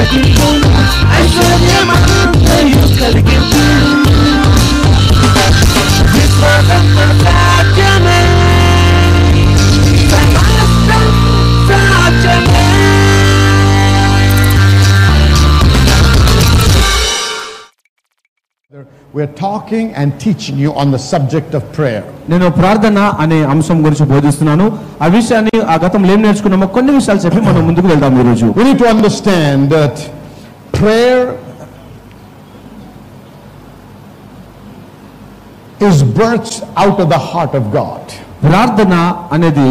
తొలగింపు ఐశ్వర్యమంతయు కలిగింపు విశ్వమంత సాధ్యమే సమస్తం సాధ్యమే. We're talking and teaching you on the subject of prayer. నేను ప్రార్థన అనే అంశం గురించి బోధిస్తున్నాను. ఆ విషయాన్ని ఆ గతంలో ఏం నేర్చుకున్నామో కొన్ని విషయాలు చెప్పి మనం ముందుకు వెళ్దాం ఈ రోజు. We need to understand that prayer is birthed out of the heart of God. ప్రార్థన అనేది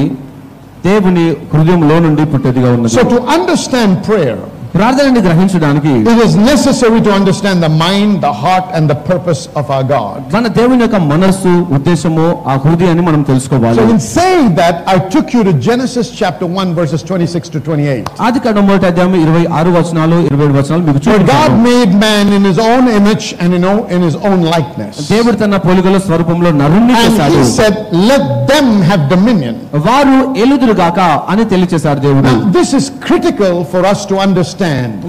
దేవుని హృదయంలో నుండి పుట్టేదిగా ఉన్నది. So to understand prayer, ప్రార్థనని గ్రహించడానికి it is necessary to understand the mind, the heart and the purpose of our God. మన దేవుని యొక్క మనస్సు, ఉద్దేశము, ఆ హృదయాన్ని మనం తెలుసుకోవాలి. So in saying that, I took you to Genesis chapter 1 verses 26 to 28. ఆదికాండం 1వ అధ్యాయం 26 వచనాలు 27 వచనాలు మీకు For God చూపించాను. made man in his own image and in his own likeness. దేవుడు తన పోలికలో స్వరూపంలో నరుణ్ణి And చేశాడు. he said, let them have dominion. వారు ఎలుదురుగాక అని తెలియచేశారు దేవుడు. Now, this is critical for us to understand.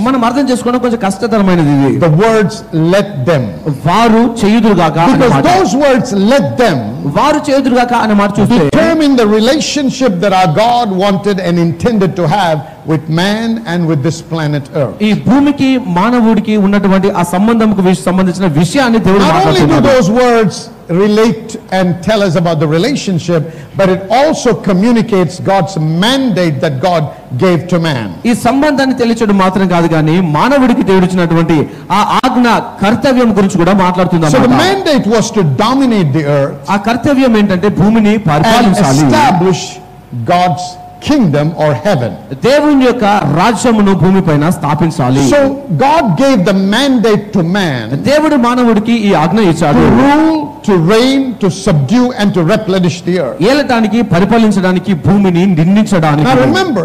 మనం అర్థం చేసుకోవడం కొంచెం కష్టతరమైనది ఇది. The words let them. వారు చేయుదురుగాక అనే Because మాట. those words let them వారు చేయుదురుగాక అనే మాట చూస్తే determine the relationship that our God wanted and intended to have with man and with this planet Earth. ఈ భూమికి మానవుడికి ఉన్నటువంటి ఆ సంబంధంకు సంబంధించిన విషయాన్ని దేవుడు Not only do మాట్లాడుతున్నాడు. those words relate and tell us about the relationship, but it also communicates God's mandate that God gave to man. ఈ సంబంధాన్ని తెలియచడం మాత్రం కాదు కానీ మానవుడికి దేవుడు ఇచ్చినటువంటి ఆ ఆజ్ఞ కర్తవ్యం గురించి కూడా మాట్లాడుతుంది. So the mandate was to dominate the earth ఆ కర్తవ్యం ఏంటంటే భూమిని and పరిపాలించాలి, establish God's kingdom or heaven. దేవుని యొక్క రాజ్యమును భూమిపైన స్థాపించాలి. So God gave the mandate to man దేవుడు మానవుడికి ఈ ఆజ్ఞ to ఇచ్చాడు. rule, to reign, to subdue and to replenish the earth. ఏలటానికి, పరిపాలించడానికి, భూమిని నిర్మించడానికి. Now remember,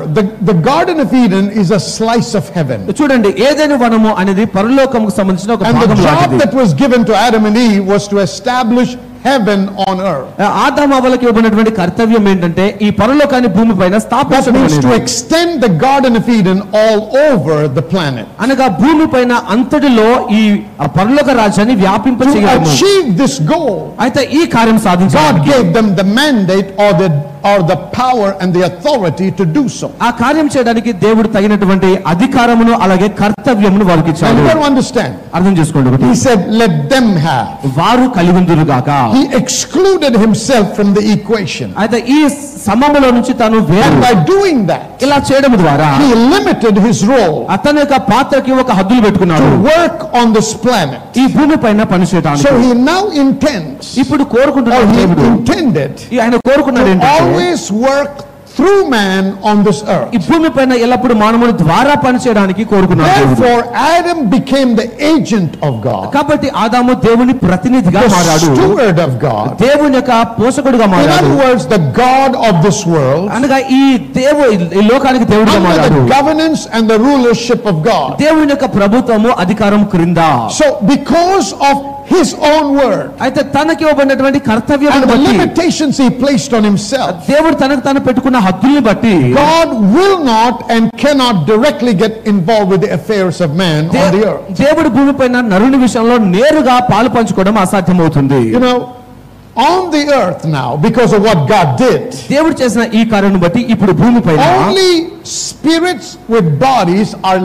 the Garden of Eden is a slice of heaven. చూడండి, ఏదైనా వనము అనేది పరలోకముకు సంబంధించిన ఒక And the భాగం job లాంటిది. that was given to Adam and Eve was to establish heaven on earth. ఆదాము అవ్వలకు ఇవ్వబడినటువంటి కర్తవ్యం ఏంటంటే ఈ పరలోకాన్ని భూమిపైన That స్థాపించడం means to అనేది. extend the Garden of Eden all over the planet. అనగా భూమిపైన అంతటిలో ఈ పరలోక రాజ్యాన్ని To వ్యాపింపచేయడము. achieve this goal, అయితే ఈ కార్యం God సాధించడానికి gave them the mandate or the power and the authority to do so. ఆ కార్యం చేయడానికి దేవుడు తగినటువంటి అధికారమును అలాగే కర్తవ్యమును వారికి And ఇచ్చాడు. you got to understand, అర్థం చేసుకోండి. ఒకటి, he said, let them have. వారు కలిగుందురుగాక. He excluded himself from the equation. అయితే ఈ సమములో నుంచి తాను వేరు. And by doing that, ఇలా చేయడం ద్వారా he limited his role అతని యొక్క పాత్రకి ఒక హద్దులు పెట్టుకున్నాడు. to work on this planet. ఈ భూమిపైన పనిచేయడానికి. So he now intends, ఇప్పుడు or కోరుకుంటున్నాడు he దేవుడు, intended, ఆయన కోరుకున్నాడు to ఏంటంటే always work through man on this earth. ఈ భూమిపైన ఎల్లప్పుడు మానవుడి ద్వారా పనిచేయడానికి కోరుకున్నాడు దేవుడు. Therefore, Adam became the agent of God, కాబట్టి ఆదాము దేవుని ప్రతినిధిగా the మారాడు, steward of God. దేవుని యొక్క పోషకుడుగా In మారాడు. other words, the God of this world, అనగా ఈ ఈ లోకానికి దేవుడిగా under మారాడు. the governance and the rulership of God. దేవుని యొక్క ప్రభుత్వము అధికారం క్రింద. So because of his own word అయితే తనకి ఇవ్వబడినటువంటి కర్తవ్యం and the బట్టి, limitations he placed on himself, దేవుడు తనకు తాను పెట్టుకున్న హద్దుల్ని బట్టి God will not and cannot directly get involved with the affairs of man on the earth. దేవుడు భూమిపైన నరుని విషయంలో నేరుగా పాలు పంచుకోవడం అసాధ్యమవుతుంది. You know, on the earth now, because of what God did, దేవుడు చేసిన ఈ కార్యం బట్టి ఇప్పుడు భూమిపైన only spirits with bodies are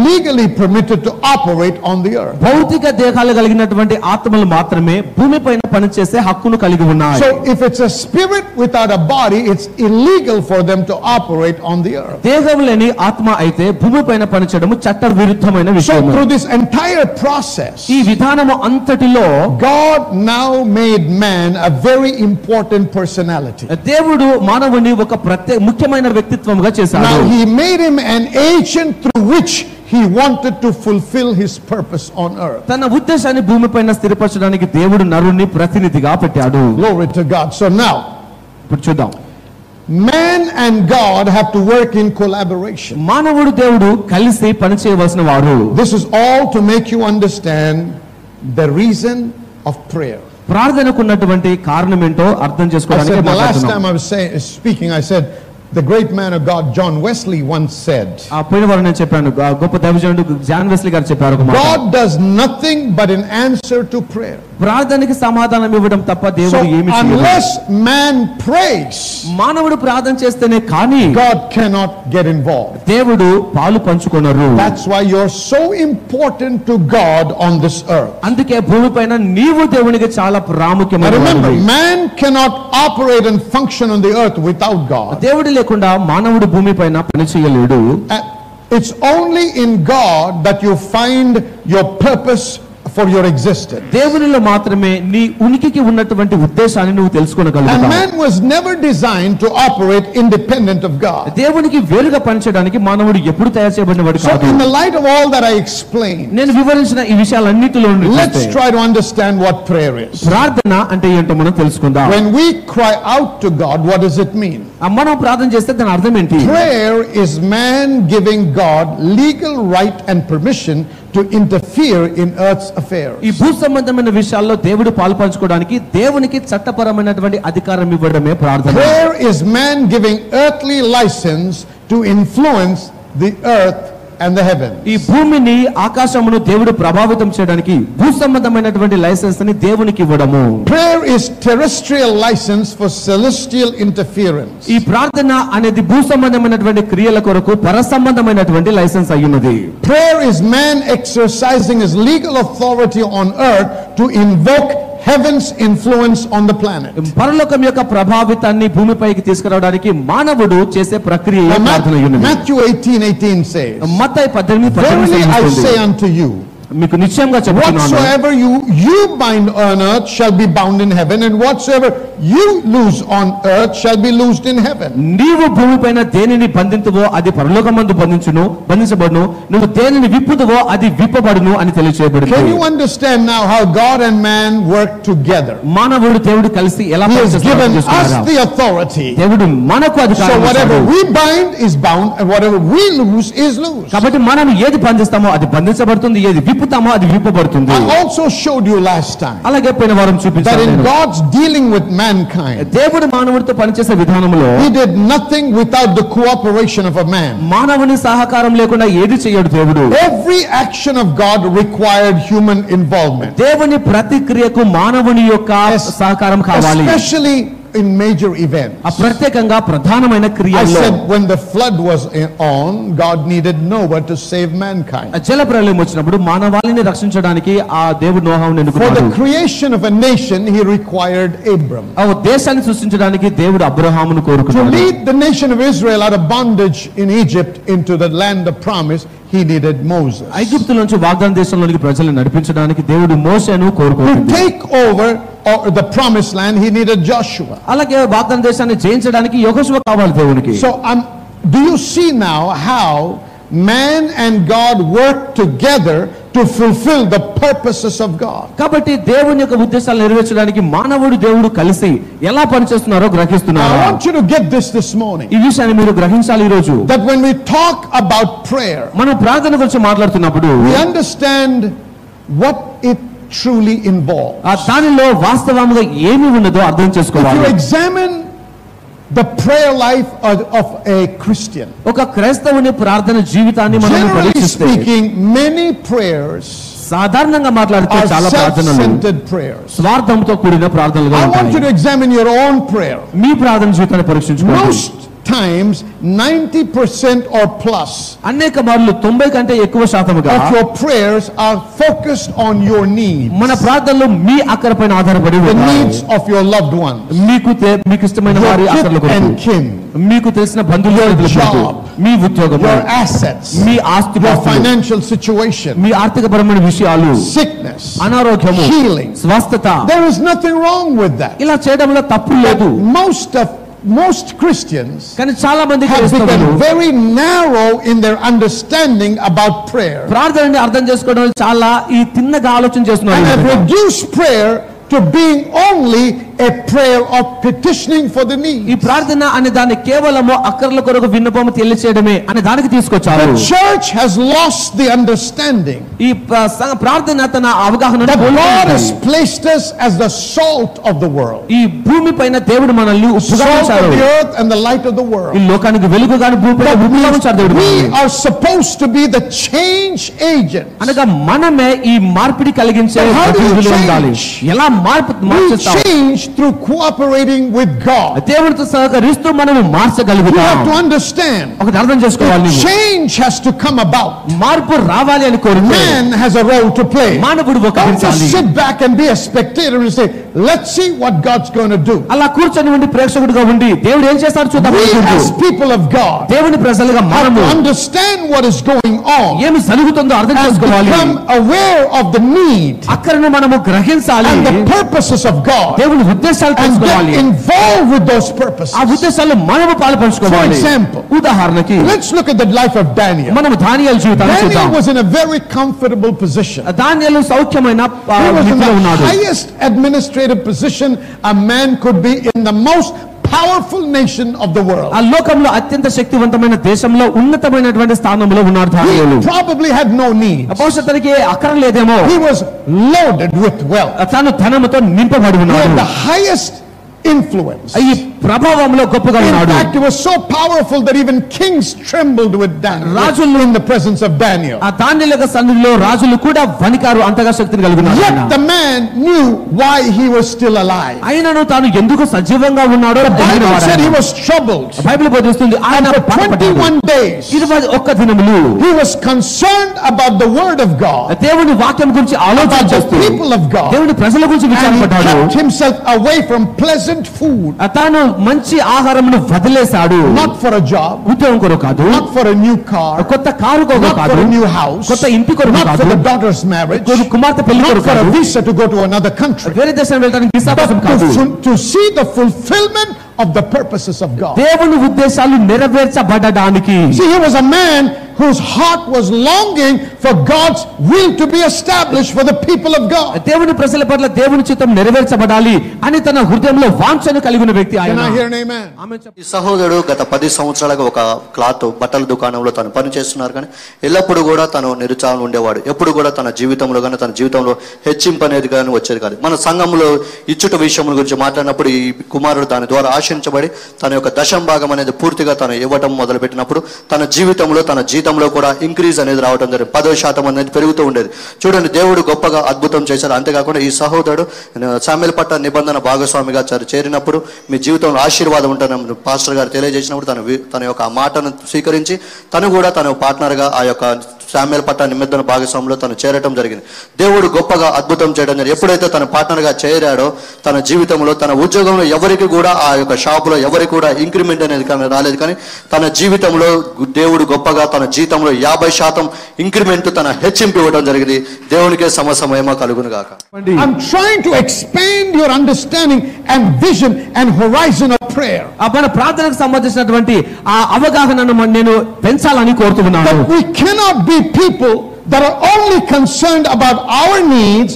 legally permitted to operate on the earth. భౌతిక దేహాలు కలిగినటువంటి ఆత్మలు మాత్రమే భూమిపైన పనిచేసే హక్కును కలిగి ఉన్నాయి. So if it's a spirit without a body, it's illegal for them to operate on the earth. దేహం లేని ఆత్మ అయితే భూమిపైన పనిచేయడం చట్ట విరుద్ధమైన So విషయం. through this entire process, ఈ విధానము అంతటిలో God now made man a very important personality. దేవుడు మానవుని ఒక ముఖ్యమైన వ్యక్తిత్వంగా చేశాడు. Now he made him an agent through which he wanted to fulfill his purpose on earth. తన ఉద్దేశాన్ని భూమిపైన స్థిరపరచడానికి దేవుడు నరుని ప్రతినిధిగా పెట్టాడు. Glory to God. So now, ఇప్పుడు చూద్దాం, man and God have to work in collaboration. మానవుడు దేవుడు కలిసి పనిచేయవలసిన వారు. This is all to make you understand the reason of prayer. ప్రార్థనకు ఉన్నటువంటి కారణం ఏంటో అర్థం I చేసుకోవడానికి said the last time మాట్లాడుతున్నాం. I was speaking, I said The great man of God, John Wesley, once said, ఆ పోయిన వారం నేను చెప్పాను, గొప్ప దైవజనుడు జాన్ వెస్లీ గారు చెప్పారు ఒక మాట. God does nothing but an answer to prayer. ప్రార్థనకి సమాధానం ఇవ్వడం తప్ప So దేవుడు ఏమీ చేయడు. unless man prays, మానవుడు ప్రార్థన చేస్తేనే కానీ God cannot get involved. దేవుడు పాలు పంచుకొనరు. That's why you're so important to God on this earth. అందుకే భూమిపైన నీవు దేవునికి చాలా Now ప్రాముఖ్యమైన remember, వాడివి. man cannot operate and function on the earth without God. దేవుడు లేకుండా మానవుడు భూమిపైన పని చేయలేడు. It's only in God that you find your purpose for your existence. దేవునిలో మాత్రమే నీ ఉనికికి ఉన్నటువంటి ఉద్దేశాన్ని నువ్వు And తెలుసుకోగలుగుతావు. man was never designed to operate independent of God. దేవునికి వేరుగా పనిచేయడానికి మానవుడు ఎప్పుడు తయారు చేయబడినవాడు So కాదు. in the light of all that I explained, నేను వివరించిన ఈ విషయాలన్నిటిలో let's try to understand what prayer is. ప్రార్థన అంటే ఏంటో మనం తెలుసుకుందాం. When we cry out to God, what does it mean? మనం ప్రార్థన చేస్తే దాని అర్థం ఏంటి? Prayer is man giving God legal right and permission to interfere in earth's affairs. ఈ భూ సంబంధమైన విషయాల్లో దేవుడు పాలు పంచుకోవడానికి దేవునికి చట్టపరమైనటువంటి అధికారం ఇవ్వడమే ప్రార్థన. Prayer is man giving earthly license to influence the earth and the heavens. ఈ భూమిని ఆకాశమును దేవుడు ప్రభావితం చేయడానికి భూ సంబంధమైనటువంటి లైసెన్స్ ని దేవునికి ఇవ్వడము. Prayer is terrestrial license for celestial interference. ఈ ప్రార్థన అనేది భూ సంబంధమైనటువంటి క్రియల కొరకు పర సంబంధమైనటువంటి licence అయ్యున్నది. Prayer is man exercising his legal authority on earth to invoke heaven's influence on the planet. పరలోకం యొక్క ప్రభావితాన్ని భూమిపైకి తీసుకురావడానికి మానవుడు చేసే ప్రక్రియ Now, ప్రార్థన అయ్యున్నది. Matthew 18:18 says, Mattayi 18:18 Verily I say చెప్తుంది, unto you, మీకు నిశ్చయంగా చెప్తున్నాను, whatsoever you bind on earth shall be bound in heaven, and whatsoever you loose on earth shall be loosed in heaven. నీవు భూమిపైన దేనిని బంధింతువో అది పరలోకమందు బంధించబడును, నువ్వు దేనిని విప్పుదువో అది విప్పబడును అని తెలియజేయబడింది. Can you understand now how God and man work together? మానవుడు దేవుడు కలిసి ఎలా He has given పనిచేస్తున్నారో us the authority. దేవుడు మనకు So అధికారం whatever ఇచ్చాడు. we bind is bound, and whatever we loose is loose. కాబట్టి మనం ఏది బంధిస్తామో అది బంధించబడుతుంది, ఏది విప్పుతామో అది విప్పబడుతుంది. I also showed you last time అలాగే పోయిన వారం that చూపించాను in నేను. God's dealing with mankind, దేవుడు మానవుడితో పనిచేసే విధానంలో He did nothing without the cooperation of a man. మానవుని సహకారం లేకుండా ఏది చేయడు దేవుడు. Every action of God required human involvement, దేవుని ప్రతిక్రియకు మానవుని యొక్క సహకారం కావాలి. especially in major events. ఆ ప్రత్యేకంగా ప్రధానమైన I క్రియల్లో said when the flood was on, God needed Noah to save mankind. జల ప్రళయం వచ్చినప్పుడు మానవాళిని రక్షించడానికి ఆ దేవుడు నోహాను For ఎన్నుకున్నాడు. the creation of a nation, He required Abram. ఆ దేశాన్ని సృష్టించడానికి దేవుడు అబ్రహామును To కోరుకున్నాడు. lead the nation of Israel out of bondage in Egypt into the land of promise, He needed Moses. ఐగుప్తు నుంచి వాగ్దాన దేశంలోనికి ప్రజలను నడిపించడానికి దేవుడు మోషేను To కోరుకున్నాడు. take over the promised land, He needed Joshua. అలాగే వాగ్దాన దేశాన్ని జయించడానికి యెహోషువ కావాలి దేవునికి. So do you see now how man and God work together to fulfill the purposes of God? కాబట్టి దేవుని యొక్క ఉద్దేశాలు నెరవేర్చడానికి మానవుడు దేవుడు కలిసి ఎలా పనిచేస్తున్నారో Now, గ్రహిస్తున్నారు. I want you to get this morning, ఈ విషయాన్ని మీరు గ్రహించాలి. ఈ రోజు that when we talk about prayer, మనం ప్రార్థన గురించి మాట్లాడుతున్నప్పుడు we understand what it truly involves. ఆ దానిలో వాస్తవంగా ఏమి ఉన్నదో అర్థం If you చేసుకోవాలి. examine the prayer life of a Christian, ఒక క్రైస్తవుని ప్రార్థన జీవితాన్ని మనం generally పరీక్షిస్తే speaking, many prayers సాధారణంగా మాట్లాడితే are చాలా ప్రార్థనలు self-centered prayers. స్వార్థంతో కూడిన ప్రార్థనలుగా I want you ఉంటాయి. to examine your own prayer. మీ ప్రార్థన జీవితాన్ని పరీక్షించుకోండి. Most times 90% or plus అనేక మార్లు 90 కంటే ఎక్కువ శాతముగా of your prayers are focused on your needs, మన ప్రార్థనలు మీ అక్కరపైన ఆధారపడి the ఉన్నాయి. needs of your loved ones, మీకు ఇష్టమైన వారి your అక్కర్ల kith and కొరకు, kin, మీకు తెలిసిన బంధువుల కొరకు, job, మీ ఉద్యోగం, your assets, మీ ఆస్తి, your financial situation, మీ ఆర్థికపరమైన విషయాలు, sickness, అనారోగ్యము, healing. స్వస్థత. There is nothing wrong with that. ఇలా చేయడంలో తప్పు లేదు. Most Christians కానీ చాలా మంది have క్రైస్తవులు become very narrow in their understanding about prayer ప్రార్థనని అర్థం చేసుకోవడం చాలా ఈ తిన్నగా ఆలోచన and have చేస్తున్నారు. reduced prayer to being only a prayer of petitioning for the ఈ needs. ప్రార్థన అనే దాన్ని కేవలము అక్కర్ల కొరకు విన్నపము తెలియచేయడమే అనే దానికి తీసుకొచ్చారు. The church has lost the understanding ఈ ప్రార్థన తన అవగాహన that God has placed us as the salt of the world, ఈ భూమి పైన దేవుడు మనల్ని ఉప్పుగా salt ఉంచారు. of the earth and the light of the ఈ world. లోకానికి వెలుగుగాను భూమిపైన ఉప్పుగా ఉంచారు దేవుడు We మనల్ని. are supposed to be the change agents. అనగా మనమే ఈ మార్పిడి కలిగించే But how do you ప్రతినిధులు ఉండాలి. change? ఎలా We మార్చేస్తాం? change through cooperating with God. దేవుడితో సహకరిస్తూ మనం You మార్చగలుగుతాం. have to understand, ఒకటి అర్థం చేసుకోవాలి నీవు. change has to come about. మార్పు రావాలి అని కోరితే Man has a role to play. మానవుడు Don't just వహించాలి. sit back and be a spectator and say, let's see what God's going to do. అలా కూర్చొని ఉండి ప్రేక్షకుడిగా ఉండి దేవుడు ఏం చేస్తాడు చూద్దాం We అనుకుంటూ. as people of God దేవుని ప్రజలుగా have మనము to understand what is going on ఏమి జరుగుతుందో అర్థం and చేసుకోవాలి. become aware of the need అక్కడను మనము గ్రహించాలి. and the purposes of God దేవుని ఉద్దేశాలు and తెలుసుకోవాలి. get involved with those purposes. ఆ ఉద్దేశాలు మనము పాలుపంచుకోవాలి. For example, ఉదాహరణకి let's look at the life of Daniel. మనము దానియేలు జీవితాన్ని Daniel చూద్దాం. was in a very comfortable position. దానియేలు సౌఖ్యమైన He was in స్థితిలో the ఉన్నాడు. highest administrative position a man could be in the most powerful nation of the world. ఆ లోకంలో అత్యంత శక్తివంతమైన దేశంలో ఉన్నతమైనటువంటి స్థానంలో ఉన్నాడు దానియేలు. He probably had no need. బహుశా తనకి అక్కర లేదేమో. He was loaded with wealth. తను ధనముతో నింపబడి He ఉన్నాడు. had the highest influence. ఈ ప్రభావంలో గొప్పగా In ఉన్నాడు. fact, it was so powerful that even kings trembled with Daniel in the presence of Daniel. ఆ దానియేలు యొక్క సన్నిధిలో రాజులు కూడా వణికారు, అంతగా శక్తిని కలిగి ఉన్నారు. Yet the man knew why he was still alive. అయినను తాను ఎందుకు సజీవంగా ఉన్నాడో The Bible said he was troubled. Bible బోధిస్తుంది ఆయన And for బాధపడ్డాడు. 21 days, 21 దినములు he was concerned about the word of God, దేవుని వాక్యం గురించి ఆలోచన about the చేస్తూ people of God, దేవుని ప్రజల గురించి and he విచారపడ్డాడు. kept himself away from pleasant food, తాను మంచి ఆహారమును వదిలేశాడు. not for a job, ఉద్యోగం కొరకు కాదు, not for a new car, కొత్త కారు కొరకు not కాదు, for a new house, కొత్త ఇంటి కొరకు not కాదు, for the daughter's marriage, కుమార్తె పెళ్లి not కొరకు for a కాదు, visa to go to another country, వేరే దేశం వెళ్ళడానికి వీసా కోసం but కాదు. to see the fulfillment of the purposes of God. దేవుని ఉద్దేశాలు నెరవేర్చబడడానికి. See, he was a man whose heart was longing for God's will to be established for the people of God. దేవుని ప్రజల పట్ల దేవుని చిత్తం నెరవేర్చబడాలి అని తన హృదయంలో వాంఛను కలిగి ఉన్న వ్యక్తి Can ఆయన. I hear an amen? ఆమేన్ చెప్పండి. ఈ సహోదరుడు గత 10 సంవత్సరాలుగా ఒక క్లాత్ బట్టల దుకాణంలో తను పనిచేస్తున్నారు, కానీ ఎల్లప్పుడూ కూడా తను నిరుత్సాహంలో ఉండేవాడు. ఎప్పుడు కూడా తన జీవితంలో కానీ తన జీవితంలో హెచ్చింపు అనేది కానీ వచ్చేది కాదు. మన సంఘంలో ఇచ్చుట విషయం గురించి మాట్లాడినప్పుడు ఈ కుమారుడు దాని ద్వారా ఆశించబడి తన యొక్క దశం భాగం అనేది పూర్తిగా తను ఇవ్వటం మొదలుపెట్టినప్పుడు తన జీవితంలో తన జీవితంలో కూడా ఇంక్రీజ్ అనేది రావడం జరిగింది. 10% అనేది పెరుగుతూ ఉండేది. చూడండి, దేవుడు గొప్పగా అద్భుతం చేశారు. అంతేకాకుండా ఈ సహోదరుడు సామ్యుయేలు పట్ల నిబంధన భాగస్వామిగా చేరినప్పుడు మీ జీవితంలో ఆశీర్వాదం ఉంటుందని పాస్టర్ గారు తెలియజేసినప్పుడు తన యొక్క ఆ మాటను స్వీకరించి తను కూడా తన పార్ట్నర్గా ఆ యొక్క సామ్యుయేలు పట్ల నిబంధన భాగస్వామిలో తను చేరటం జరిగింది. దేవుడు గొప్పగా అద్భుతం చేయడం జరిగింది. ఎప్పుడైతే తన పార్ట్నర్గా చేరాడో తన జీవితంలో తన ఉద్యోగంలో ఎవరికి కూడా ఆ యొక్క షాపులో ఎవరికి కూడా ఇంక్రిమెంట్ అనేది రాలేదు, కానీ తన జీవితంలో దేవుడు గొప్పగా తన జీతంలో 50% ఇంక్రిమెంట్ తన హెచ్చింపు ఇవ్వడం జరిగింది. దేవునికే సమసమయమా కలుగును గాక. I'm trying to expand your understanding and vision and horizon of prayer. మన ప్రార్థనకు సంబంధించినటువంటి ఆ అవగాహనను నేను పెంచాలని కోరుతున్నాను. But we cannot be people that are only concerned about our needs,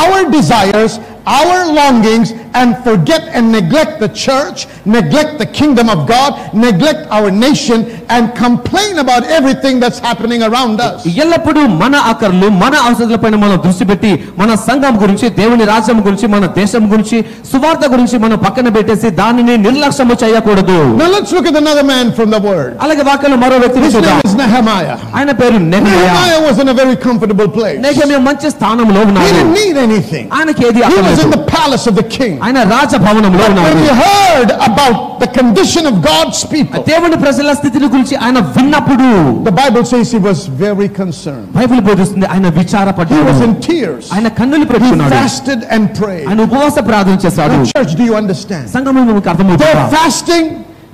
our desires, our longings, and forget and neglect the church, neglect the kingdom of God, neglect our nation, and complain about everything that's happening around us. ఎల్లప్పుడూ మన ఆకర్లు మన అవసరాలపైన మనం దృష్టి పెట్టి మన సంఘం గురించి, దేవుని రాజ్యం గురించి, మన దేశం గురించి, సువార్త గురించి మనం పక్కన పెట్టేసి దానిని నిర్లక్ష్యము చేయకూడదు. Now let's look at another man from the word. అలాగే వాక్యంలో మరో వ్యక్తిని His చూద్దాం. name is Nehemiah. ఆయన పేరు Nehemiah. Nehemiah was in a very comfortable place. Nehemiah మంచి స్థానంలో He ఉన్నాడు. didn't need anything. ఆయనకి ఏది He was in అక్కర్లేదు. the palace of the king. ఆయన రాజభవనంలో When ఉన్నాడు. he heard about the condition of God's people, దేవుని ప్రజల స్థితిని గురించి ఆయన విన్నప్పుడు the Bible says he was very concerned. Bible బోధిస్తుంది ఆయన He was విచారపడ్డాడు. in tears. ఆయన కన్నులు He పెట్టుకున్నాడు. fasted and prayed. ఆయన ఉపవాస ప్రార్థన చేశాడు. Now, church, do you understand? సంఘంలో మీకు అర్థమవుతుందా? Their fasting,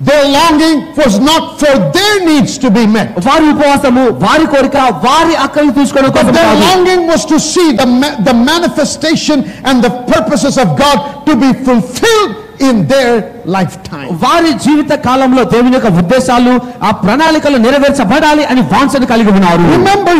their longing was not for their needs to be met. వారి ఉపవాసము, వారి కోరిక, వారి అక్కలు తీసుకోవడం But కోసం their కాదు. longing was to see the manifestation and the purposes of God to be fulfilled in their lifetime. వారి జీవిత కాలంలో దేవుని యొక్క ఉద్దేశాలు ఆ ప్రణాళికలు నెరవేర్చబడాలి అని వాంఛను కలిగి ఉన్నారు. Remember,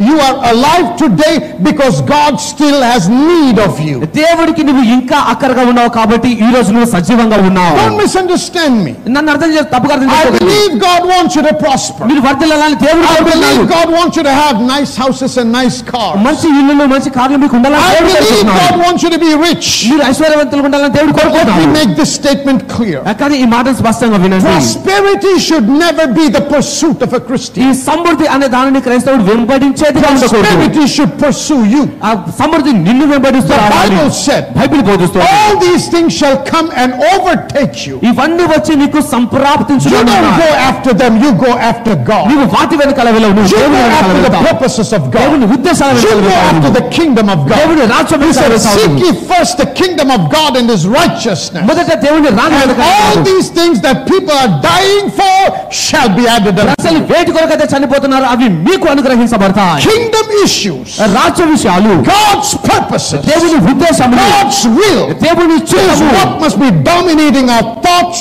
you are alive today because God still has need of you. దేవుడికి నువ్వు ఇంకా అక్కరగా ఉన్నావు కాబట్టి ఈ రోజు నువ్వు సజీవంగా ఉన్నావు. Don't misunderstand me. నన్ను అర్థం చేసి తప్పుగా అర్థం I చేసుకోవద్దు. believe God wants you to prosper. మీరు వర్ధిల్లాలని దేవుడు I కోరుకుంటున్నాడు. believe God wants you to have nice houses and nice cars. మంచి ఇల్లులు మంచి కార్లు మీకు ఉండాలని I దేవుడు believe God కోరుకుంటున్నాడు. wants you to be rich. మీరు ఐశ్వర్యవంతులుగా ఉండాలని దేవుడు Let me కోరుకుంటున్నాడు. make this statement clear. కానీ ఈ మాటను స్పష్టంగా వినండి. Prosperity should never be the pursuit of a ఈ Christian. సమృద్ధి అనే దానిని క్రైస్తవుడు వెంబడించేదిగా ఉండకూడదు. Prosperity should pursue you. ఆ సమృద్ధి నిన్ను వెంబడిస్తూ The రావాలి. Bible said, బైబిల్ బోధిస్తుంది. all these things shall come and overtake you. ఇవన్నీ వచ్చి నీకు You సంప్రాప్తించును. don't go after them, you go after God. నీవు వాటి వెనకాల వెళ్ళవు, నువ్వు You దేవుని go వెనకాల after the వెళ్తావు. purposes of God. దేవుని ఉద్దేశాల You వెనకాల go after వెళ్తావు. the kingdom of God. దేవుని రాజ్యం He వెనకాల said, వెళ్తావు. seek ye first the kingdom of God and his righteousness. మొదట దేవుని రాజ్యం And వెనకాల all వెళ్తావు. these things that people are dying for shall be added unto అసలు you. వేటి కొరకైతే చనిపోతున్నారు అవి మీకు అనుగ్రహించబడతాయి. Kingdom issues, రాజ్య విషయాలు, God's purposes, దేవుని ఉద్దేశములు, God's will దేవుని is చిత్తము what must be dominating our thoughts,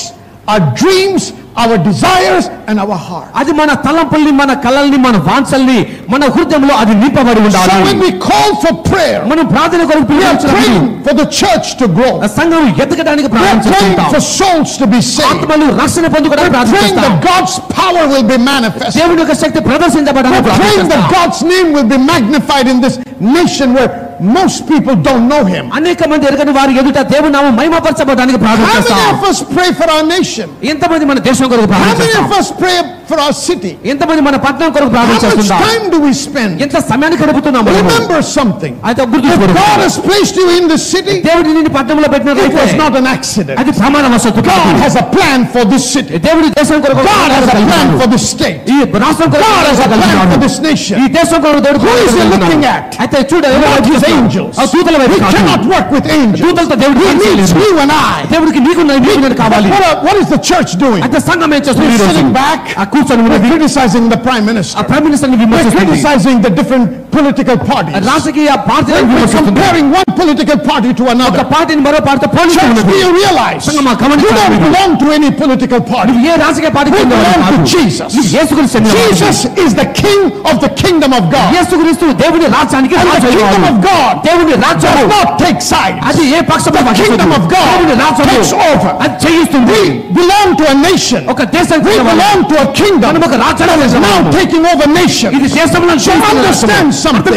our dreams, our desires, and our heart. అది మన తలంపుల్ని, మన కలల్ని, మన వాంఛల్ని, మన హృదయంలో అది నింపబడి ఉండాలి. So when we call for prayer, మనం ప్రార్థన కొరకు we are పిలుచున్నప్పుడు praying for the church to grow. సంఘం ఎదగడానికి We are praying ప్రార్థిస్తుంటాం. for souls to be saved. ఆత్మలు రక్షణ We పొందుకోవడానికి are praying ప్రార్థిస్తాం. that God's power will be manifest. దేవుని యొక్క శక్తి We ప్రదర్శించబడడానికి are praying that ప్రార్థిస్తాం. God's name will be magnified in this nation where most people don't know him. అనేక మంది ఎరగని వారి ఎదుట దేవుని నామం మహిమపరచబడడానికి How many ప్రార్థిస్తాం. of us pray for our nation? ఎంతమంది మన దేశం కొరకు How many ప్రార్థిస్తాం? of us pray for our city? ఎంతమంది మన పట్టణం కొరకు How much ప్రార్థిస్తున్నాం? time do we spend? ఎంత సమయాన్ని గడుపుతున్నాం? Remember something. అయితే If గుర్తుంచుకోండి. God has placed you in this city, దేవుడు నిన్ను పట్టణంలో it పెట్టినట్లయితే was not an accident. అది ప్రమాణవశాత్తు కాదు. God has a plan for this city. దేవుడి దేశం కొరకు God has a plan కలిగినాడు. for this state. ఈ రాష్ట్రం కొరకు God has a plan కలిగినాడు. for this nation. ఈ దేశం కొరకు దేవుడు Who is he కలిగినాడు. looking at? అయితే చూడు, ఎవరు Not his చూస్తున్నాడు? angels. ఆ దూతల వైపు He కాదు. cannot work with angels. దూతలతో దేవుడు He పని needs చేయలేడు. you and I. దేవుడికి నీకు నేను కావాలి. What is the church doing? అయితే సంఘం ఏం చేస్తుంది? We're ఈ రోజు? sitting back. ఆ కూర్చొని We're ఉన్నది. criticizing the prime ఆ minister. ప్రైమ్ మినిస్టర్ ని We're విమర్శిస్తుంది. criticizing the different political parties. రాజకీయ పార్టీలను We're విమర్శిస్తుంది. comparing one political party to ఒక another. పార్టీని మరో పార్టీతో పోలిస్తూ Church, ఉన్నది. do you realize సంగమా, you గమనించాలి don't మీరు. belong to any political party? నువ్వు ఏ రాజకీయ పార్టీకి We చెందినవాడు belong కాదు. to Jesus. నువ్వు యేసుక్రీస్తు చెందినవాడు. Jesus is the king of the kingdom of God. యేసుక్రీస్తు దేవుని రాజ్యానికి And the Raju kingdom అయినవాడు. of God దేవుని does రాజ్యము not take sides. అది ఏ పక్షపాతం The kingdom of God దేవుని రాజ్యము takes over. అది చేయిస్తుంది. We belong to a nation. ఒక దేశానికి We చెందినవాడు. belong to a kingdom మనం ఒక రాజ్యానికి that is now చెందినవాడు. taking over nations. ఇది దేశంలో So understand something.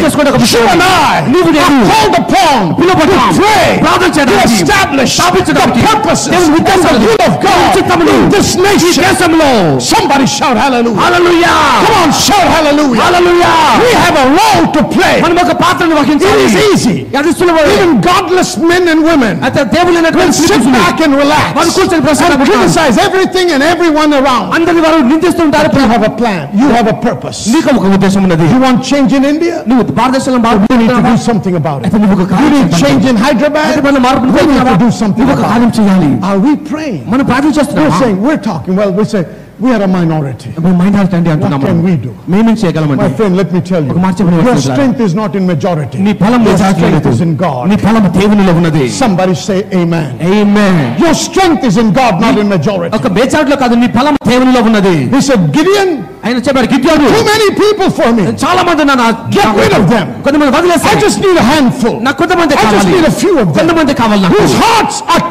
You and I నీవు నేను are called upon to పిలువబడ్డాం. pray, ప్రార్థన to చేయడానికి, establish the స్థాపించడానికి, purposes దేవుని and the ఉద్దేశాలు, will of God చిత్తములు in this ఈ nation. దేశంలో. Somebody shout hallelujah. Hallelujah. Come on, shout hallelujah. Hallelujah. We have a role to play. మనం ఒక పాత్రను వహించాలి. It is easy. అది సులభమే. Even godless men and women అయితే దేవుని will అనేటువంటి sit పురుషులు back and relax వారు కూర్చొని and ప్రసన్నపడతారు. criticize everything and everyone around. అందరి వారు నిందిస్తుంటారు. You have a plan. You have a purpose. నీకు ఒక ఉద్దేశం ఉన్నది. You want change in India? నువ్వు భారతదేశంలో మార్పు You need to do కోరుకుంటున్నావా? something about it. అయితే నువ్వు ఒక You కార్యం need చేయాలి. change in Hyderabad? అయితే మనం మార్పును We need కోరుకుంటున్నావా? to do something నువ్వు ఒక about కార్యం it. చేయాలి. Are we praying? మనం ప్రార్థన We're చేస్తున్నామా? saying, we're talking, well, we say, we are a minority. Minority అండి అంటున్నాము. What can we do? మేమేం చేయగలమండి? My friend, let me tell you, ఒక మాట చెప్పండి, your వస్తున్నారా? strength is not in majority. నీ బలం Your మెజారిటీ strength లేదు. is in God. నీ బలం దేవునిలో ఉన్నది. Somebody say amen. Amen. Your strength is in God, not in majority. ఒక మెజారిటీలో కాదు, నీ బలం దేవునిలో ఉన్నది. He said, Gideon, ఆయన చెప్పాడు, గిద్యోను, too many people for me. చాలా మంది ఉన్నారు. Get rid of them. కొంతమంది I వదిలేసాయి. just need a handful. నాకు కొంతమంది I just కావాలి. need a few of them. కొంతమంది కావాలి నాకు. Whose hearts are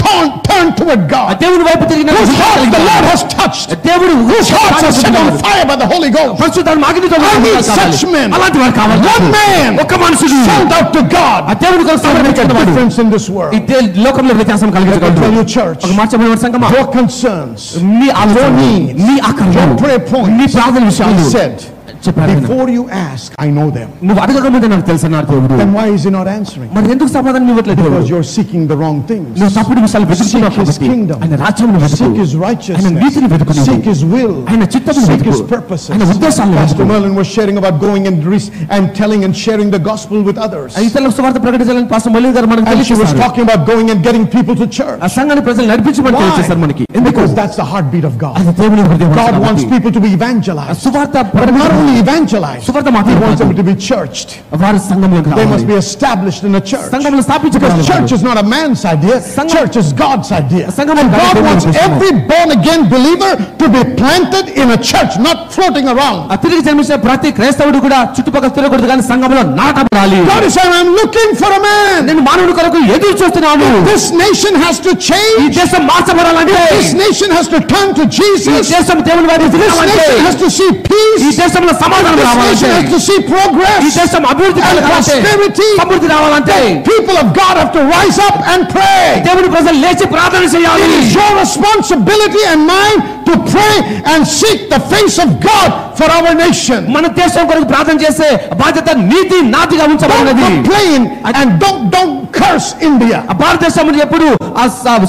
turned toward God. దేవుని వైపు తిరిగిన Whose hearts the Lord has touched. దేవుడు Whose hearts are set on fire by the Holy Ghost. పరిశుద్ధాత్మ అగ్నితో I need కావాలి. such men. అలాంటి వారు కావాలి. One man ఒక మనుషుడు sold out to God. ఆ దేవుని కోసం to make a సమర్పించుకున్నవాడు. difference in this world. ఈ లోకంలో వ్యత్యాసం Let me tell కలిగించగలడు. you, church, ఒక మాట చెప్పిన సంగమా, your concerns, నీ ఆలోచన, your needs, నీ ఆకర్షణ, your prayer points, నీ ప్రార్థన విషయాలు he said, చెప్పాడు ఆయన. before you ask, I know them. నువ్వు అడగకముందే నాకు తెలుసన్నారు దేవుడు. Then why is he not answering? మరి ఎందుకు సమాధానం ఇవ్వట్లేదు Because దేవుడు? you're seeking the wrong things. నువ్వు తప్పుడు విషయాలు వెతుకుతున్నావు Seek his కాబట్టి. kingdom. ఆయన రాజ్యాన్ని వెతుకు. Seek his ఆయన righteousness. నీతిని వెతుకు నువ్వు. Seek his will. ఆయన చిత్తమును Seek వెతుకు. his purposes. ఆయన ఉద్దేశాలను Pastor వెతుకు. Merlin was sharing about going and telling and sharing the gospel with others. ఇతరులకు సువార్త ప్రకటించాలని పాస్టర్ మల్లి గారు మనకు And she was తెలియజేశారు. talking about going and getting people to church. ఆ సంఘాన్ని ప్రజలు నడిపించమని తెలియజేశారు మనకి. ఎందుకు? Because that's the heartbeat of God. అది దేవుని హృదయం God కాబట్టి. wants people to be evangelized. సువార్త But not only be evangelized. సువార్త He మాత్రమే wants them కాదు, to be churched. వారు సంఘంలోకి They must రావాలి. be established in a church. సంఘంలో Because స్థాపించబడాలి. church is not a man's idea. సంఘం- Church is God's idea. సంఘం And God దేవుని wants ఉద్దేశము. every born-again believer to be planted in a church, not floating around. ఆ తిరిగి జన్మించిన ప్రతి క్రైస్తవుడు కూడా చుట్టుపక్కల తిరగకూడదు, కానీ సంఘంలో నాటబడాలి. God is saying, I'm looking for a man. నేను మానవుడి కొరకు ఎదురు చూస్తున్నాను. This nation has to ఈ change. దేశం మార్చబడాలంటే, This nation has to turn to ఈ Jesus. దేశం దేవుని వైపు This తిరగాలంటే, nation has to see ఈ peace. దేశంలో సమాధానం This రావాలంటే, nation has to see ఈ progress. దేశం అభివృద్ధి and కలగాలంటే, prosperity. సమృద్ధి రావాలంటే People of God have to rise up and pray. దేవుని ప్రజలు లేచి ప్రార్థన చేయాలి. It is your responsibility and mine to pray and seek the face of God for our nation. మన దేశం కొరకు ప్రార్థన చేసే బాధ్యత నీతి నాతిగా Don't ఉంచబడినది. complain and don't curse India. ఆ భారతదేశం ఎప్పుడు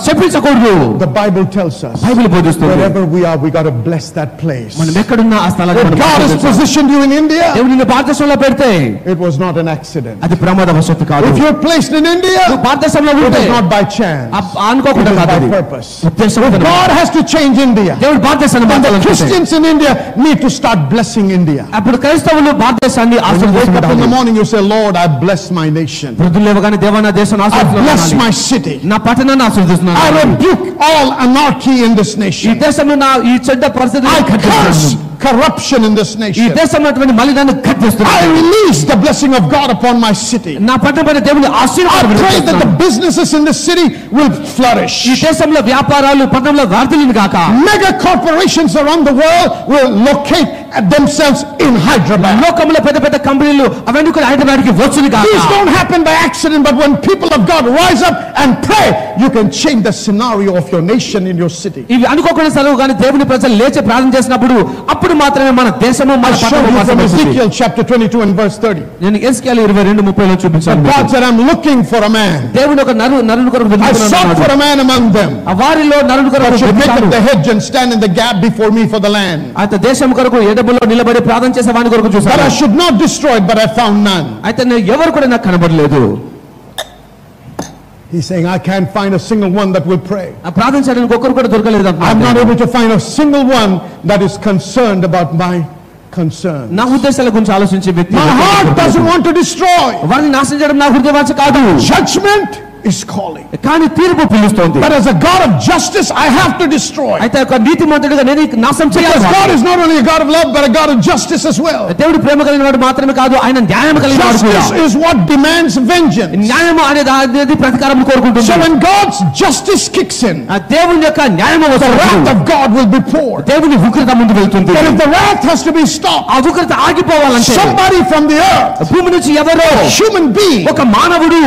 శపించకూడదు. The Bible tells us Bible బోధిస్తుంది, wherever we are, we got to bless that place. మనం ఎక్కడున్నా ఆ స్థలాన్ని If మనం God has ప్రార్థించాలి. positioned you in India, దేవుడు నిన్ను భారతదేశంలో పెడితే it was not an accident. అది ప్రమాదవశాత్తు కాదు. If you're placed in India, నువ్వు భారతదేశంలో it ఉంటే is not by chance. అనుకోకుండా It is కాదు, by అది purpose. ఉద్దేశంతో God has to change India. దేవుడు భారతదేశాన్ని And the మార్చాలనుకుంటే, Christians in India need to start blessing India. అప్పుడు క్రైస్తవులు భారతదేశాన్ని When you wake up in the ఆశీర్వదించాలి. morning, you say, Lord, I bless my nation. వృద్ధులు లేవగానే దేవా నా దేశాన్ని I bless my ఆశీర్వదిస్తున్నాను, city. నా పట్టణాన్ని I ఆశీర్వదిస్తున్నాను. rebuke all anarchy in this ఈ nation. దేశంలో నా ఈ చెడ్డ పరిస్థితి I curse corruption in this ఈ nation. దేశంలో ఉన్నటువంటి మలినాన్ని I కట్టేస్తున్నాను. release the blessing of God upon my city. నా పట్టణం పైన దేవుని I ఆశీర్వాదం pray that the విడుదల businesses in this city will ఈ flourish. దేశంలో వ్యాపారాలు పట్టణంలో వర్ధిల్లును గాక. Mega corporations around the world will locate themselves in Hyderabad. లోకంలో పెద్ద పెద్ద కంపెనీలు అవన్నీ కూడా హైదరాబాద్ కి వచ్చును గాక. These don't happen by accident, but when people of God rise up and pray, you can change the scenario of your nation in your city. ఇవి అనుకోకుండా సెలవు కానీ దేవుని ప్రజలు లేచి ప్రార్థన చేసినప్పుడు అప్పుడు మాత్రమే మన దేశము మన I showed పట్టణము you from మార్చబడుతుంది. Ezekiel chapter 22 and verse 30. నేను ఎస్కేల్ 22:30 చూపించాను God మీకు. said, I'm looking for a man. దేవుని ఒక నరుని కొరకు I sought for వెతుకుతున్నాడు. a man among them ఆ వారిలో నరుని that కొరకు should make వెతుకుతాను. up the hedge and stand in the gap before me for the land. అయితే దేశం కొరకు ఎడబులో నిలబడి ప్రార్థన చేసే వాని కొరకు That చూశాను. I should not destroy it, but I found none. అయితే నేను ఎవరు కూడా నాకు కనబడలేదు. He's saying, I can't find a single one that will pray. ఆ ప్రార్థన చేయడానికి ఒక్కరు కూడా దొరకలేదు I'm not అంటున్నాడు. able to find a single one that is concerned about my concern. నా ఉద్దేశాల గురించి ఆలోచించే వ్యక్తి My heart doesn't want to destroy. వారిని నాశనం చేయడం నా హృదయవాంఛ కాదు, Judgment is calling. కానీ తీర్పు పిలుస్తోంది. But as a God of justice, I have to destroy. అయితే ఒక నీతిమంతుడిగా నేను ఈ నాశనం Because God చేయాలి. is not only a God of love, but a God of justice as well. దేవుడు ప్రేమ కలిగిన వాడు మాత్రమే కాదు, ఆయన న్యాయం కలిగిన వాడు కూడా. Justice is what demands vengeance. న్యాయం అనేది ప్రతీకారం కోరుకుంటుంది. So when God's justice kicks in, ఆ దేవుని యొక్క న్యాయం the wrath వస్తుంది. of God will be poured. దేవుని ఉగ్రత ముందు వెళ్తుంది. But if the wrath has to be stopped, ఆ ఉగ్రత ఆగిపోవాలంటే somebody from the earth, భూమి నుంచి ఎవరో a human being ఒక మానవుడు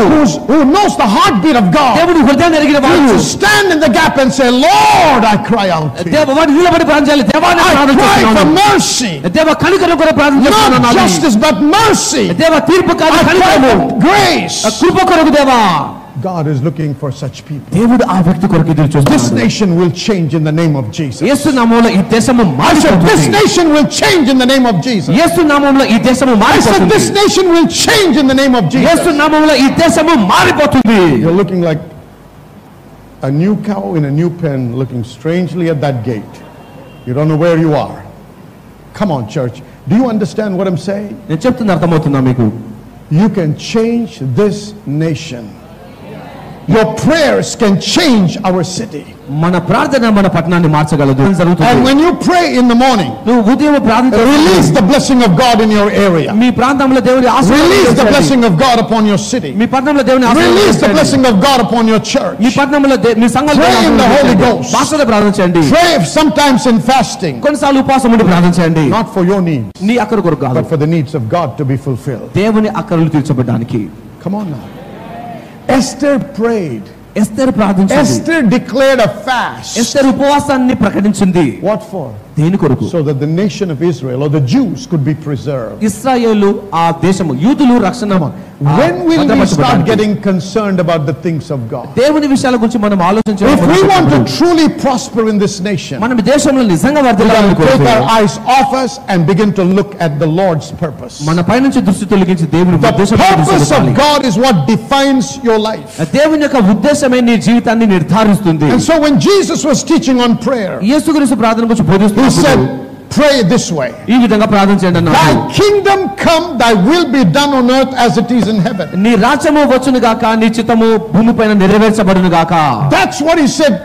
who knows the heartbeat of God, దేవుని హృదయాన్ని ఎరిగిన వాడు to stand in the gap and say, Lord, I cry out to you. వాడు నిలబడి ప్రార్థన చేయాలి. దేవాన్ని I ప్రార్థన cry for చేస్తున్నాను. mercy. దేవ కనికరం కూడా ప్రార్థన Not చేస్తున్నాను. justice, but mercy. దేవ తీర్పు కాదు I cry కనికరము. for grace. కృప కొరకు దేవా. God is looking for such people. దేవుడు ఆ వ్యక్తి కొరకు ఎదురు This చూస్తున్నాడు. nation will change in the name of Jesus. యేసు నామములో ఈ దేశము I said, మారిపోతుంది. this nation will change in the name of Jesus. యేసు నామములో ఈ దేశము I said, మారిపోతుంది. this nation will change in the name of Yesu Jesus. నామములో ఈ దేశము మారిపోతుంది. You're looking like a new cow in a new pen, looking strangely at that gate. You don't know where you are. Come on, church. Do you understand what I'm saying? నేను చెప్తుంది అర్థమవుతుందా మీకు? You can change this nation. Your prayers can change our city. మన ప్రార్థన మన పట్టణాన్ని మార్చగలదు. And జరుగుతుంది. when you pray in the morning, నువ్వు ఉదయం ప్రార్థన release the blessing of God in your area. మీ ప్రాంతంలో దేవుని Release the ఆశీర్వాదం blessing of God upon your city. మీ పట్టణంలో దేవుని Release the ఆశీర్వాదం blessing of God upon your church. మీ పట్టణంలో మీ సంఘంలో Pray in the Holy Ghost. భాషలో ప్రార్థన చేయండి. Pray sometimes in fasting, కొన్నిసార్లు ఉపవాసం ఉండి ప్రార్థన చేయండి. not for your needs, నీ అక్కర కొరకు కాదు, but for the needs of God to be fulfilled. దేవుని అక్కరలు తీర్చబడడానికి. Come on now. Esther prayed. ఎస్తేరు ప్రార్థించింది. Esther declared a fast. ఎస్తేరు ఉపవాసాన్ని ప్రకటించింది. What for? దేని కొరకు? So that the nation of Israel or the Jews could be preserved. ఇశ్రాయేలు ఆ దేశము యూదులు రక్షణ When will we start getting concerned about the things of God? దేవుని విషయాల గురించి మనం If we want to ఆలోచించాలి. truly prosper in this nation, మనం ఈ దేశంలో నిజంగా we వర్ధిల్లాలని gotta take our కోరుకుంటున్నాం. eyes off us and begin to look at the Lord's purpose. మన పైనుంచి దృష్టి తొలగించి దేవుని The ఉద్దేశం purpose of God is what defines your life. దేవుని యొక్క ఉద్దేశమే నీ జీవితాన్ని నిర్ధారిస్తుంది. And so when Jesus was teaching on prayer, యేసు గురించి ప్రార్థన గురించి he బోధిస్తున్నప్పుడు said, pray this way. ఈ విధంగా ప్రార్థన చేయండి అన్నాడు. Thy kingdom come, thy will be done on earth as it is in heaven. నీ రాజ్యము వచ్చును గాక, నీ చిత్తము భూమిపైన నెరవేర్చబడును గాక. That's what he said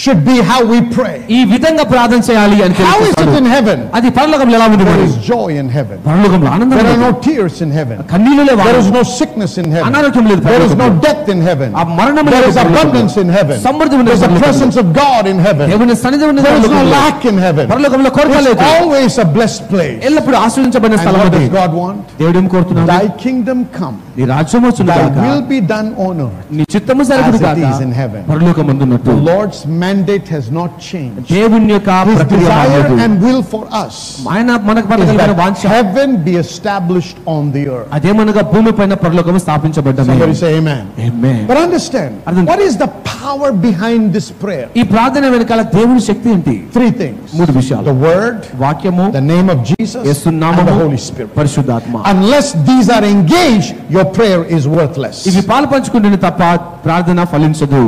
should be how we pray. ఈ విధంగా ప్రార్థన చేయాలి అని How is it in heaven? అది పరలోకంలో ఎలా ఉంది? There is joy in heaven. పరలోకంలో ఆనందం There are ఉంది. no tears in heaven. కన్నీళ్లు లేవు. There is no sickness in heaven. అనారోగ్యం లేదు. There is no death in heaven. ఆ మరణం There లేదు. is abundance in heaven. సమృద్ధి ఉంది. There is the presence of God in heaven. దేవుని సన్నిధి ఉంది. There is no lack in heaven. పరలోకంలో కొరత It's లేదు. always a blessed place. ఎల్లప్పుడూ ఆశీర్వదించబడిన And స్థలం what అది. does God want? దేవుడు ఏం కోరుతున్నాడు? Thy kingdom come. నీ రాజ్యం వచ్చును Thy గాక, will be done on earth నీ చిత్తము జరుగును as it గాక, is in heaven. పరలోకమందున్నట్టు. The Lord's mandate has not changed. దేవుని యొక్క His ప్రక్రియ desire మారలేదు. and will for us ఆయన మనకు is పరలోకమైన that వాంఛ heaven be established on the earth. అదేమనగా భూమిపైన పరలోకము స్థాపించబడ్డమే. Somebody say amen. Amen. But understand, అర్థం- what is the power behind this prayer? ఈ ప్రార్థన వెనకాల దేవుని శక్తి ఏంటి? Three things. మూడు విషయాలు. The word, వాక్యము, the name of Jesus, Yesu and the నామము, Holy Spirit. పరిశుద్ధాత్మ. Unless these are engaged, your prayer is worthless. ఇవి పాలు పంచుకుంటే తప్ప ప్రార్థన ఫలించదు.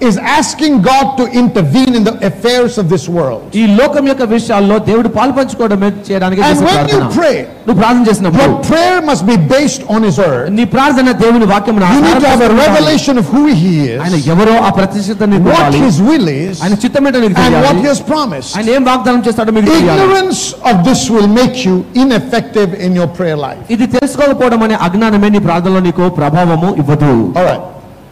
Is asking God to intervene in the affairs of this world. ఈ లోకం యొక్క విషయాల్లో దేవుడు పాలు పంచుకోవడమే చేయడానికి And చేసే when you ప్రార్థన. pray, నువ్వు ప్రార్థన చేసినప్పుడు your prayer must be based on His word. నీ ప్రార్థన దేవుని వాక్యమును You need to have a ఆధారపడి ఉండాలి. revelation of who He ఆయన is, ఎవరో ఆ ప్రతిష్ఠితని what పొందాలి. His will is, ఆయన చిత్తం ఏంటో నీకు and what తెలియాలి. He has promised. ఆయన ఏం వాగ్దానం చేస్తాడో మీకు తెలియాలి. Ignorance of this will make you ineffective in your prayer life. ఇది తెలుసుకోకపోవడం అనే అజ్ఞానమే నీ ప్రార్థనలో నీకు ప్రభావము ఇవ్వదు. All right.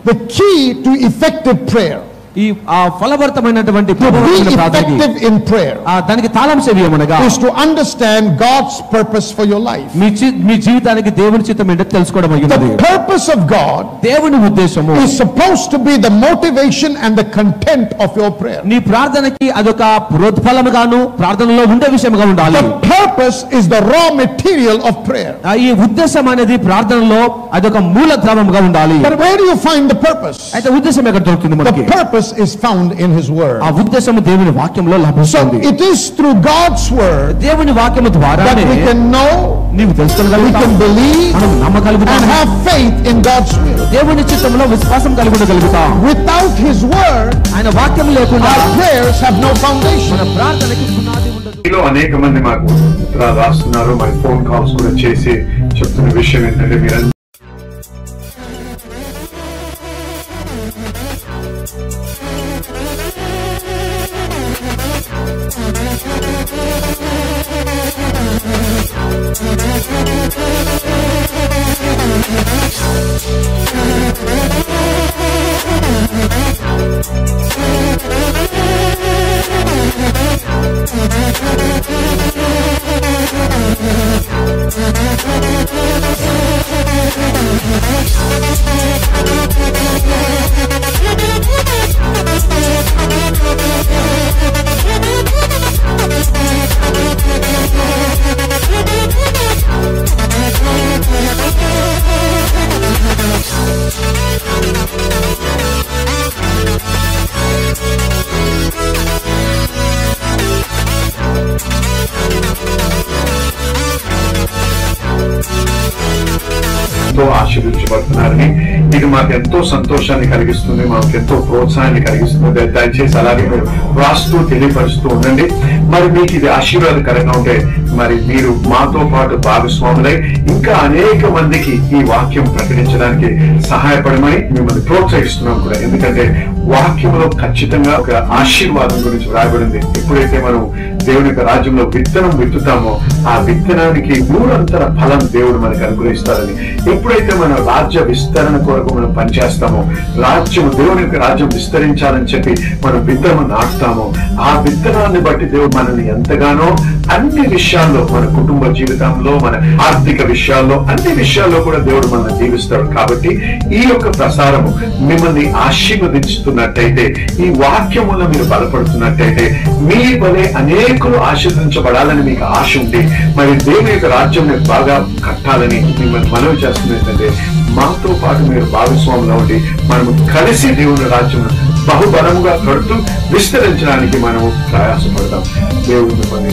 The key to effective prayer, ఈ ఆ ఫలభరితమైనటువంటి to be ప్రభావమైన ప్రార్థనకి effective in prayer, దానికి తాళం చెవి ఏమనగా is to understand God's purpose for your life. మీ జీవితానికి దేవుని చిత్తం ఏంటో తెలుసుకోవడం అయ్యింది. The purpose of God దేవుని ఉద్దేశము is supposed to be the motivation and the content of your prayer. నీ ప్రార్థనకి అదొక ప్రోద్బలముగాను ప్రార్థనలో ఉండే విషయముగా ఉండాలి. The purpose is the raw material of prayer. ఈ ఉద్దేశం అనేది ప్రార్థనలో అదొక మూల ద్రవముగా ఉండాలి. But where do you find the purpose? అయితే ఉద్దేశం ఎక్కడ దొరుకుతుంది The మనకి? purpose is found in His word. ఆ ఉద్దేశము దేవుని వాక్యంలో So లభిస్తుంది. it is through God's word దేవుని వాక్యము that ద్వారానే we can know, నీవు we తెలుసుకోగలుగుతావు, can believe, మనం నమ్మగలుగుతాం, and have faith in God's will. దేవుని చిత్తంలో విశ్వాసం కలిగి ఉండగలుగుతాం. Without His word, ఆయన వాక్యం లేకుండా our prayers have no foundation. మన ప్రార్థనకి పునాది ఉండదు. మీలో అనేక మంది మాకు ఉత్తరాలు రాస్తున్నారు, మరి ఫోన్ కాల్స్ కూడా చేసి చెప్తున్న విషయం ఏంటంటే మీరు ఆశీర్వదించబడుతున్నారని, ఇది మాకు ఎంతో సంతోషాన్ని కలిగిస్తుంది, మాకు ఎంతో ప్రోత్సాహాన్ని కలిగిస్తుంది. దయచేసి అలాగే మీరు రాస్తూ తెలియపరుస్తూ ఉండండి. మరి మీకు ఇది ఆశీర్వాదకరంగా ఉంటే మరి మీరు మాతో పాటు భాగస్వాములై ఇంకా అనేక మందికి ఈ వాక్యం ప్రకటించడానికి సహాయపడమని మిమ్మల్ని ప్రోత్సహిస్తున్నాం కూడా. ఎందుకంటే వాక్యంలో ఖచ్చితంగా ఒక ఆశీర్వాదం గురించి రాయబడింది. ఎప్పుడైతే మనం దేవుని యొక్క రాజ్యంలో విత్తనం విత్తుతామో ఆ విత్తనానికి 3 అంతర ఫలం దేవుడు మనకు అనుగ్రహిస్తారని. ఎప్పుడైతే మన రాజ్య విస్తరణ కొరకు మనం పనిచేస్తామో, దేవుని యొక్క రాజ్యం విస్తరించాలని చెప్పి మనం విత్తనం నాటుతామో, ఆ విత్తనాన్ని బట్టి దేవుడు మనల్ని ఎంతగానో అన్ని విషయాల్లో, మన కుటుంబ జీవితంలో, మన ఆర్థిక విషయాల్లో, అన్ని విషయాల్లో కూడా దేవుడు మనల్ని దీవిస్తాడు. కాబట్టి ఈ యొక్క ప్రసారము మిమ్మల్ని ఆశీర్వదించుతున్నట్టయితే, ఈ వాక్యం వల్ల మీరు బలపడుతున్నట్టయితే, మీ వలె అనేకులు ఆశీర్వదించబడాలని మీకు ఆశ ఉండి, మరి దేవుని యొక్క రాజ్యం బాగా కట్టాలని మిమ్మల్ని మనవి చేస్తుంది ఏంటంటే, మాతో పాటు మీరు భాగస్వాములు ఉండి మనము కలిసి దేవుని రాజ్యం బహుబలముగా కడుతూ విస్తరించడానికి మనము ప్రయాసపడతాం. దేవుడు మిమ్మల్ని